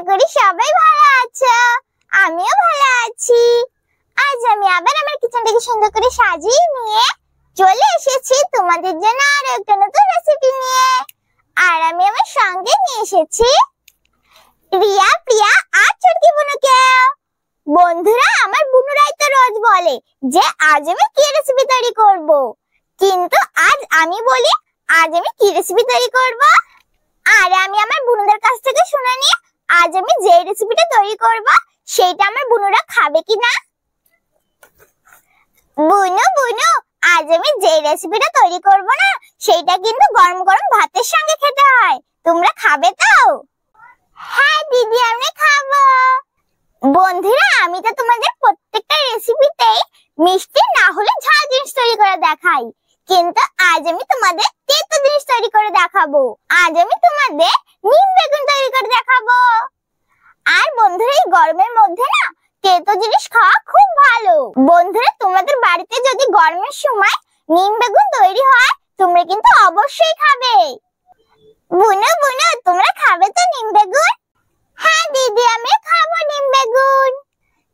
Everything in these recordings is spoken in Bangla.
করি সবাই ভালো আছো। আমিও ভালো আছি। আজ আমি আবার আমার কিচেনটাকে সুন্দর করে সাজিয়ে নিয়ে চলে এসেছি তোমাদের জন্য আরো একটা নতুন রেসিপি নিয়ে। আর আমি আমার সঙ্গে নিয়ে এসেছি রিয়া, প্রিয়া আর চুটকি বুনুকে। বন্ধুরা, আমার বুনুরাই তো রোজ বলে যে আজ আমি কি রেসিপি তৈরি করব, কিন্তু আজ আমি বলি আজ আমি কি রেসিপি তৈরি করব। আর আমি আমার বুনুদের কাছ থেকে শুনে নিয়ে আজ আমি যে রেসিপিটা তৈরি করব সেটা আমার বুনুরা খাবে কিনা। বুনু বুনু, আজ আমি যে রেসিপিটা তৈরি করব না সেটা কিন্তু গরম গরম ভাতের সঙ্গে খেতে হয়। তোমরা খাবে তো? হ্যাঁ দিদি, আমি খাবো। বন্ধুরা, আমি তো তোমাদের প্রত্যেকটা রেসিপিতেই মিষ্টি না হলে ঝাল জিনিস তৈরি করে দেখাই, কিন্তু আজ আমি তোমাদের তেতো জিনিস তৈরি করে দেখাবো। আজ আমি তোমাদের নিম বেগুন তৈরি করে দেখাবো। আর বন্ধুরা, এই গরমের মধ্যে না তেতো জিনিস খাওয়া খুব ভালো। বন্ধুরা, তোমাদের বাড়িতে যদি গরমের সময় নিম বেগুন তৈরি হয় তোমরা কিন্তু অবশ্যই খাবে। বুনু বুনু, তোমরা খাবে তো নিম বেগুন? হ্যাঁ দিদি, আমি খাবো নিম বেগুন।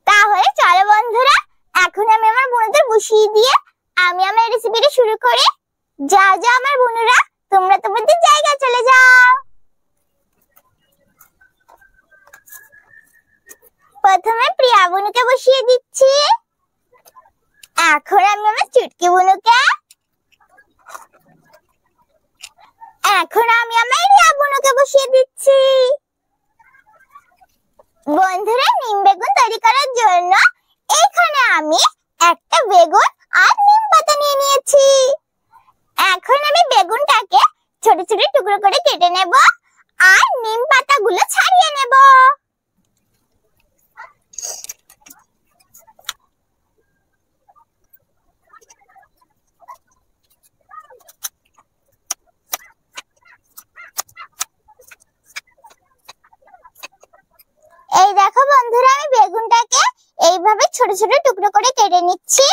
তাহলে চলো বন্ধুরা, এখন আমি আমার বুনুদের বসিয়ে দিয়ে আমি আমার রেসিপিটা শুরু করি। যাও যাও আমার বুনুরা, তোমরা তোমাদের জায়গায় চলে যাও। প্রথমে প্রিয়া বুনুকে বসিয়ে দিচ্ছি। এখন আমি আমার চুটকি বুনুকে। এখন আমি আমার রিয়া বুনুকে বসিয়ে দিচ্ছি। বন্ধুরা, নিম বেগুন তৈরি করার জন্য এখানে আমি একটা বেগুন আর নিম পাতা নিয়ে নিয়েছি। এখন আমি বেগুনটাকে ছোট ছোট টুকরো করে কেটে নেব আর নিম পাতাগুলো ছাড়িয়ে নেব। এই দেখো বন্ধুরা, আমি বেগুনটাকে এইভাবে ছোট ছোট টুকরো করে কেটে নিচ্ছি।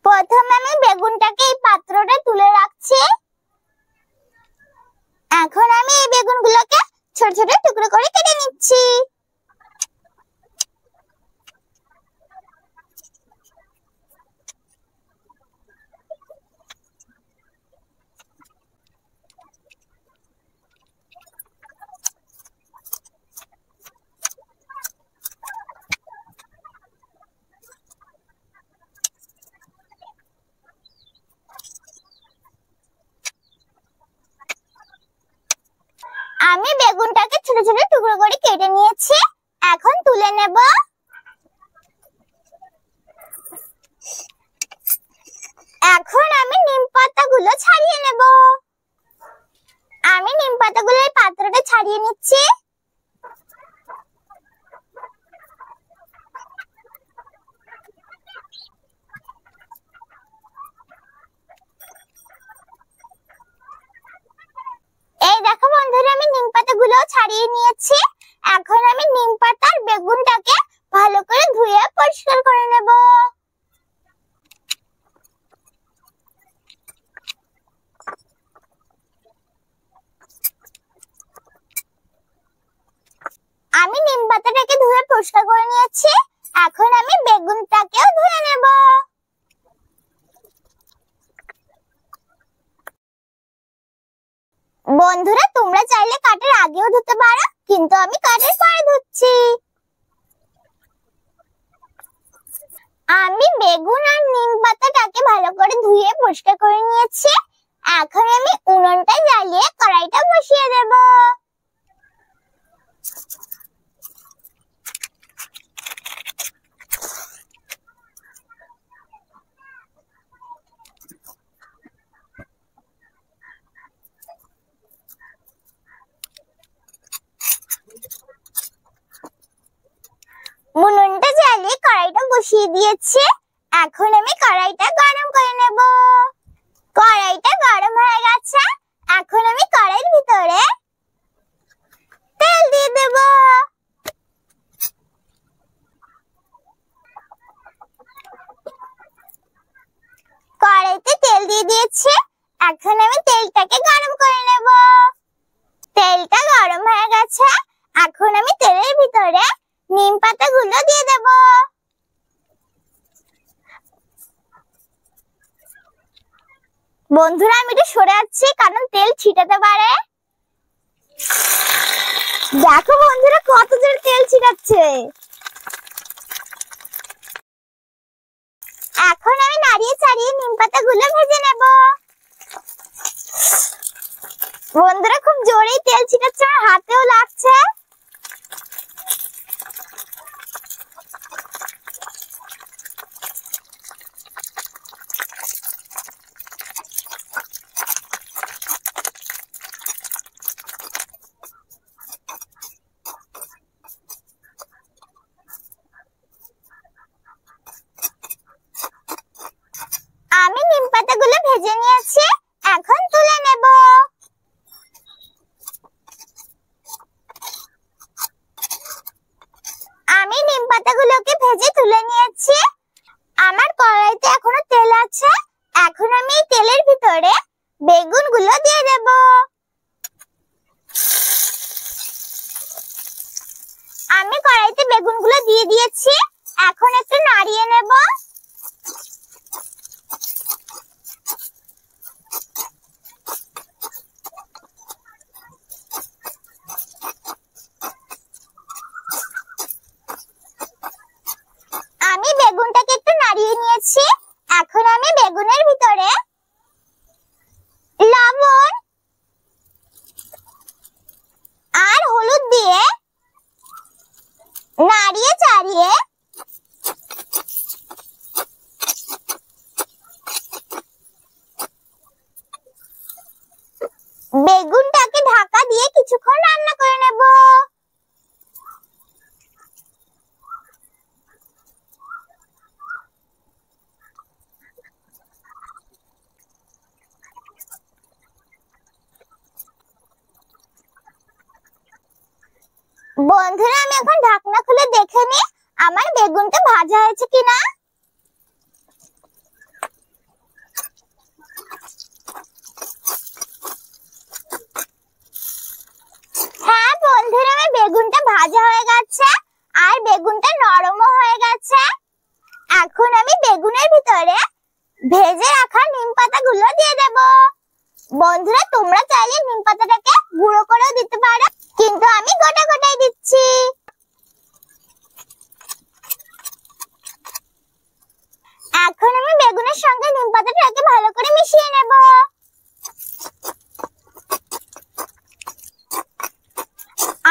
প্রথমে আমি বেগুনটাকে এই পাত্রটা তুলে রাখছি। এখন আমি এই বেগুনগুলোকে ছোট ছোট টুকরো করে কেটে নিচ্ছি। আমি বেগুনটাকে ছোট ছোট টুকরো করে কেটে নিয়েছি, এখন তুলে নেব। এখন আমি নিম পাতাগুলো ছাড়িয়ে নেব। আমি নিম পাতাগুলো এই পাত্রটা ছাড়িয়ে নিচ্ছি। এই দেখো বন্ধুরা, আমি নিম পাতাগুলো ছাড়িয়ে নিয়েছি। এখন আমি নিম পাতার বেগুনটাকে ভালো করে ধুয়ে পরিষ্কার করে নেব। আমি নিম পাতাটাকে ধুয়ে পরিষ্কার করে নিয়েছি। এখন আমি বেগুনটাকেও ধুয়ে নেব। বন্ধুরা, তোমরা চাইলে কাটার আগেও ধুতে পারো, কিন্তু আমি কাটার পরে ধুচ্ছি। আমি বেগুন আর নিম পাতাটাকে ভালো করে ধুয়ে পরিষ্কার করে নিয়েছি। এখন আমি উনুনটা জ্বালিয়ে কড়াইটা বসিয়ে দেব। উনুনটা জ্বালিয়ে কড়াইটা বসিয়ে দিয়েছি। এখন আমি কড়াইটা গরম করে নেব। কড়াইটা গরম হয়ে গেছে। এখন আমি কড়াইয়ের ভিতরে তেল দিয়ে দেব। কড়াইতে তেল দিয়ে দিয়েছি। এখন আমি তেলটাকে গরম করে নেব। তেলটা গরম হয়ে গেছে, এখন আমি তেলের ভিতরে নিম পাতাগুলো দিয়ে দেব। বন্ধুরা আমি একটু সরে যাচ্ছি কারণ তেল ছিটাতে পারে। দেখো বন্ধুরা কত জোরে তেল ছিটাচ্ছে। এখন আমি নাড়িয়ে চাড়িয়ে নিম পাতাগুলো ভেজে নেব। বন্ধুরা খুব জোরেই তেল ছিটাচ্ছে, আমার হাতেও লাগছে। আমি নিম পাতাগুলো ভেজে নিয়েছি, এখন তুলে নেব। আমি নিম পাতাগুলোকে ভেজে তুলে নিয়েছি। আমার কড়াইতে এখনো তেল আছে, এখন আমি এই তেলের ভিতরে বেগুনগুলো দিয়ে দেব। আমি কড়াইতে বেগুনগুলো দিয়ে দিয়েছি, এখন একটু নাড়িয়ে নেব। আমি বেগুনটাকে একটু নাড়িয়ে নিয়েছি, এখন আমি বেগুনের ভিতরে লবণ আর হলুদ দিয়ে নাড়িয়ে চাড়িয়ে বেগুনটাকে ঢাকা দিয়ে কিছুক্ষণ রান্না করে নেব। বন্ধুরা আমি এখন ঢাকনা খুলে দেখে নি আমার বেগুনটা ভাজা হয়েছে কিনা। হ্যাঁ বন্ধুরা আমার বেগুনটা ভাজা হয়ে গেছে আর বেগুনটা নরমও হয়ে গেছে। এখন আমি বেগুনের ভিতরে ভেজে রাখা নিম পাতাগুলো দিয়ে দেব। বন্ধুরা তোমরা চাইলে নিম পাতাটাকে গুঁড়ো করেও দিতে পারো, কিন্তু আমি গোটা গোটাই দিচ্ছি। এখন আমি বেগুনের সঙ্গে নিম পাতাটাকে ভালো করে মিশিয়ে নেব।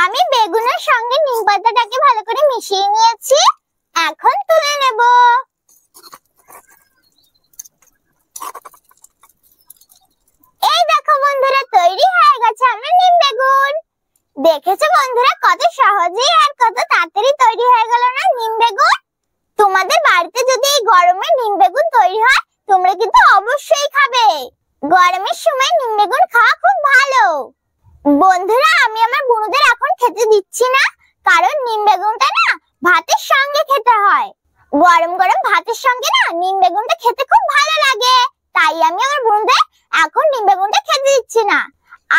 আমি বেগুনের সঙ্গে নিম পাতাটাকে ভালো করে মিশিয়ে নিয়েছি, এখন তুলে নেব। এই দেখো বন্ধুরা তৈরি হয়ে গেছে আমার নিম বেগুন। দেখেছো বন্ধুরা কত সহজেই আর কত তাড়াতাড়ি তৈরি হয়ে গেল না নিম বেগুন। তোমাদের বাড়িতে যদি এই গরমে নিম বেগুন তৈরি হয় তোমরা কিন্তু অবশ্যই খাবে। গরমের সময় নিম বেগুন খাওয়া খুব ভালো। বন্ধুরা আমি আমার বুনুদের এখন খেতে দিচ্ছি না, কারণ নিম বেগুনটা না ভাতের সঙ্গে খেতে হয়। গরম গরম ভাতের সঙ্গে না নিম বেগুনটা খেতে খুব ভালো লাগে, তাই আমি আমার বুনুদের এখন নিম বেগুনটা খেতে দিচ্ছি না।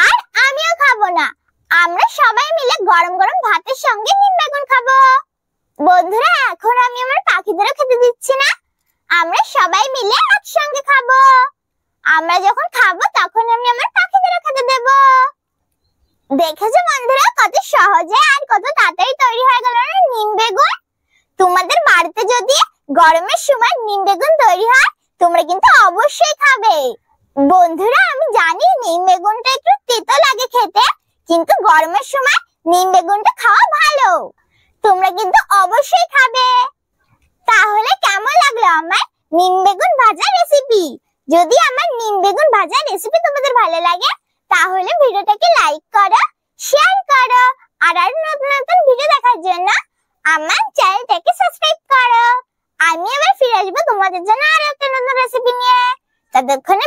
আর আমিও খাবো না, আমরা সবাই মিলে গরম গরম ভাতের সঙ্গে নিম বেগুন খাবো। বন্ধুরা এখন আমি আমার পাখিদেরও খেতে দিচ্ছি না, আমরা সবাই মিলে একসঙ্গে খাবো। আমরা যখন খাবো তখন আমি আমার পাখিদেরও খেতে দেব। দেখেছো বন্ধুরা কত সহজে আর কত তাড়াতাড়ি তৈরি হয়ে গেল না নিম বেগুন। তোমাদের বাড়িতে যদি গরমের সময় নিম বেগুন তৈরি হয় তোমরা কিন্তু অবশ্যই খাবে। বন্ধুরা আমি জানি নিম বেগুনটা একটু তেতো লাগে খেতে, কিন্তু গরমের সময় নিম বেগুনটা খাওয়া ভালো। তোমরা কিন্তু অবশ্যই খাবে। তাহলে কেমন লাগলো আমার নিম বেগুন ভাজা রেসিপি? যদি আমার নিম বেগুন ভাজা রেসিপি তোমাদের ভালো লাগে তাহলে ভিডিওটাকে লাইক করো, শেয়ার করো আর আরো নতুন নতুন ভিডিও দেখার জন্য আমার চ্যানেলটাকে সাবস্ক্রাইব করো। আমি আবার ফিরে আসবো তোমাদের জন্য আরো একটা নতুন রেসিপি নিয়ে। ততক্ষণে